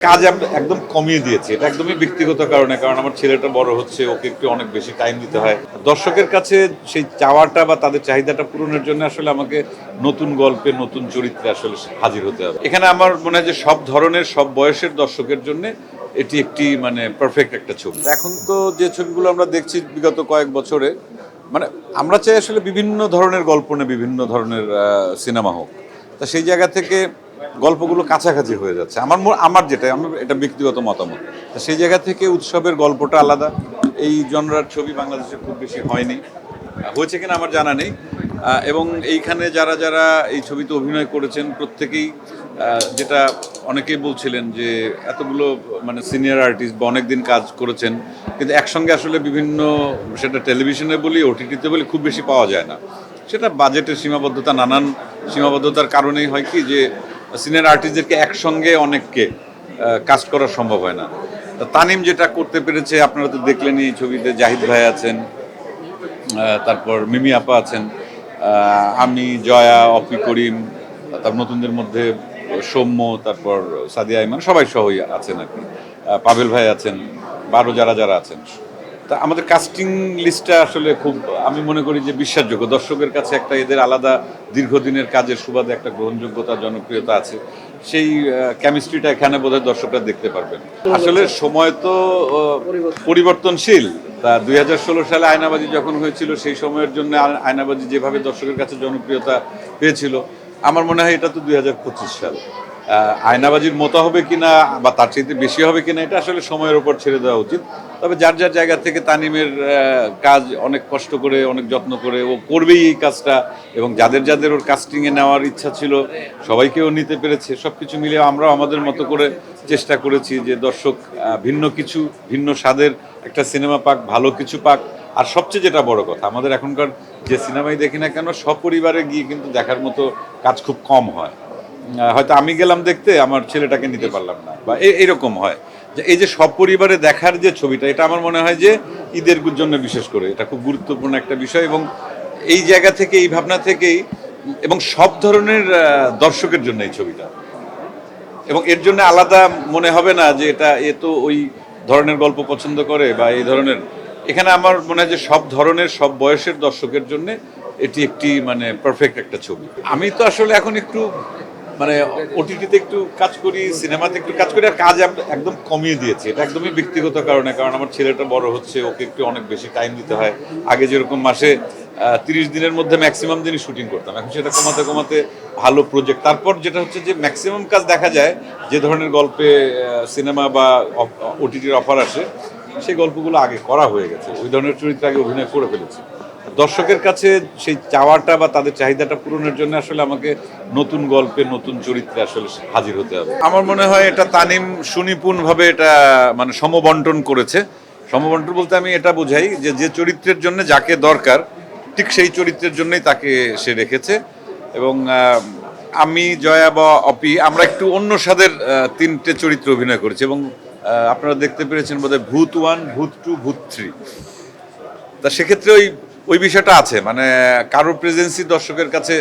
কাজ একদম কমিয়ে দিয়েছি, এটা একদমই ব্যক্তিগত কারণে, কারণ আমার ছেলেটা বড় হচ্ছে, ওকে একটু অনেক বেশি টাইম দিতে হয়। দর্শকের কাছে সেই চাওয়াটা বা তাদের চাহিদাটা পূরণের জন্য আসলে আমাকে নতুন গল্পে নতুন চরিত্রে আসলে হাজির হতে হবে। এখানে আমার মনে হয় যে সব ধরনের সব বয়সের দর্শকের জন্য এটি একটি পারফেক্ট একটা ছবি। এখন তো যে ছবিগুলো আমরা দেখছি বিগত কয়েক বছরে, আমরা চাই আসলে বিভিন্ন ধরনের গল্প নিয়ে বিভিন্ন ধরনের সিনেমা হোক। তা সেই জায়গা থেকে গল্পগুলো কাছাকাছি হয়ে যাচ্ছে আমার এটা ব্যক্তিগত মতামত। তা সেই জায়গা থেকে উৎসবের গল্পটা আলাদা। এই জনরার ছবি বাংলাদেশে খুব বেশি হয়নি, হয়েছে কিনা আমার জানা নেই। এবং এইখানে যারা যারা এই ছবিতে অভিনয় করেছেন প্রত্যেকেই, যেটা অনেকেই বলছিলেন যে এতগুলো সিনিয়র আর্টিস্ট বা অনেক দিন কাজ করেছেন, কিন্তু একসঙ্গে আসলে বিভিন্ন, সেটা টেলিভিশনে বলি ওটিটিতে বলি, খুব বেশি পাওয়া যায় না। সেটা বাজেটের সীমাবদ্ধতা, নানান সীমাবদ্ধতার কারণেই হয় কি যে সিনিয়র আর্টিস্টদেরকে একসঙ্গে অনেককে কাস্ট করা সম্ভব হয় না। তানিম যেটা করতে পেরেছে, আপনারা তো দেখলেনই এই ছবিতে। জাহিদ ভাই আছেন, তারপর মিমি আপা আছেন, আমি, জয়া, অপি, করিম, তার নতুনদের মধ্যে সৌম্য, তারপর সাদিয়া ইমান, সবাই সহই আছেন আর কি। পাভেল ভাই আছেন, বা আরও যারা যারা আছেন। তা আমাদের কাস্টিং লিস্টটা আসলে খুব, আমি মনে করি যে বিশ্বাসযোগ্য। দর্শকের কাছে একটা এদের আলাদা দীর্ঘদিনের কাজের সুবাদে একটা গ্রহণযোগ্যতা, জনপ্রিয়তা আছে। সেই কেমিস্ট্রিটা এখানে বোধহয় দর্শকরা দেখতে পারবেন। আসলে সময় তো পরিবর্তনশীল। তা 2016 সালে আয়নাবাজি যখন হয়েছিল, সেই সময়ের জন্য আয়নাবাজি যেভাবে দর্শকের কাছে জনপ্রিয়তা পেয়েছিল, আমার মনে হয় এটা তো 2025 সাল। আয়নাবাজির মতো হবে কিনা বা তার চাইতে বেশি হবে কিনা, এটা আসলে সময়ের উপর ছেড়ে দেওয়া উচিত। তবে যার যার জায়গা থেকে তানিমের কাজ অনেক কষ্ট করে, অনেক যত্ন করে ও করবেই এই কাজটা, এবং যাদের যাদের ওর কাস্টিংয়ে নেওয়ার ইচ্ছা ছিল সবাইকেও নিতে পেরেছে। সব কিছু মিলিয়ে আমরাও আমাদের মতো করে চেষ্টা করেছি যে দর্শক ভিন্ন কিছু, ভিন্ন স্বাদের একটা সিনেমা পাক, ভালো কিছু পাক। আর সবচেয়ে যেটা বড় কথা, আমাদের এখনকার যে সিনেমাই দেখি না কেন, সপরিবারে গিয়ে কিন্তু দেখার মতো কাজ খুব কম হয়। হয়তো আমি গেলাম দেখতে, আমার ছেলেটাকে নিতে পারলাম না, বা এইরকম হয়। যে এই যে সপরিবারে দেখার যে ছবিটা, এটা আমার মনে হয় যে ঈদের জন্য বিশেষ করে এটা খুব গুরুত্বপূর্ণ একটা বিষয়। এবং এই জায়গা থেকে, এই ভাবনা থেকেই, এবং সব ধরনের দর্শকের জন্য এই ছবিটা, এবং এর জন্য আলাদা মনে হবে না যে এ তো ওই ধরনের গল্প পছন্দ করে বা এই ধরনের। এখানে আমার মনে হয় যে সব ধরনের সব বয়সের দর্শকের জন্য এটি একটি পারফেক্ট একটা ছবি। আমি তো আসলে এখন একটু ওটিটিতে একটু কাজ করি, সিনেমাতে একটু কাজ করি, আর কাজ একদম কমিয়ে দিয়েছি। এটা একদমই ব্যক্তিগত কারণে, কারণ আমার ছেলেটা বড় হচ্ছে, ওকে একটু অনেক বেশি টাইম দিতে হয়। আগে যেরকম মাসে 30 দিনের মধ্যে ম্যাক্সিমাম দিনই শুটিং করতাম, এখন সেটা কমাতে কমাতে ভালো প্রজেক্ট। তারপর যেটা হচ্ছে যে ম্যাক্সিমাম কাজ দেখা যায় যে ধরনের গল্পে সিনেমা বা ওটিটির অফার আসে, সেই গল্পগুলো আগে করা হয়ে গেছে, ওই ধরনের চরিত্রে আগে অভিনয় করে ফেলেছি। দর্শকের কাছে সেই চাওয়াটা বা তাদের চাহিদাটা পূরণের জন্য আসলে আমাকে নতুন গল্পে নতুন চরিত্রে আসলে হাজির হতে হবে। আমার মনে হয় এটা তানিম সুনিপুণভাবে এটা সমবন্টন করেছে। সমবন্টন বলতে আমি এটা বোঝাই যে যে চরিত্রের জন্য যাকে দরকার, ঠিক সেই চরিত্রের জন্যই তাকে সে রেখেছে। এবং আমি, জয়া বা অপি, আমরা একটু অন্য স্বাদের 3টে চরিত্র অভিনয় করেছি। এবং আপনারা দেখতে পেরেছেন বোধহয় ভূত 1, ভূত 2, ভূত 3। তা সেক্ষেত্রে ওই বিষয়টা আছে, কারোর প্রেজেন্সই দর্শকের কাছে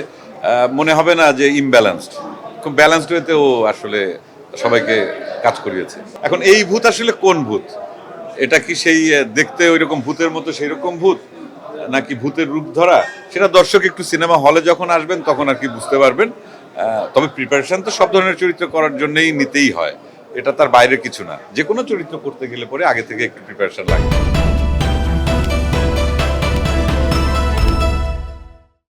মনে হবে না যে ইমব্যালেন্সড। খুব ব্যালেন্সড ওয়েতে ও আসলে সবাইকে কাজ করিয়েছে। এখন এই ভূত আসলে কোন ভূত? এটা কি সেই দেখতে ওই রকম ভূতের মতো সেই রকম ভূত, নাকি ভূতের রূপ ধরা, সেটা দর্শক একটু সিনেমা হলে যখন আসবেন তখন আর কি বুঝতে পারবেন। তবে প্রিপারেশন তো সব ধরনের চরিত্র করার জন্যই নিতেই হয়, এটা তার বাইরে কিছু না। যে কোনো চরিত্র করতে গেলে পরে আগে থেকে একটু প্রিপারেশন লাগে।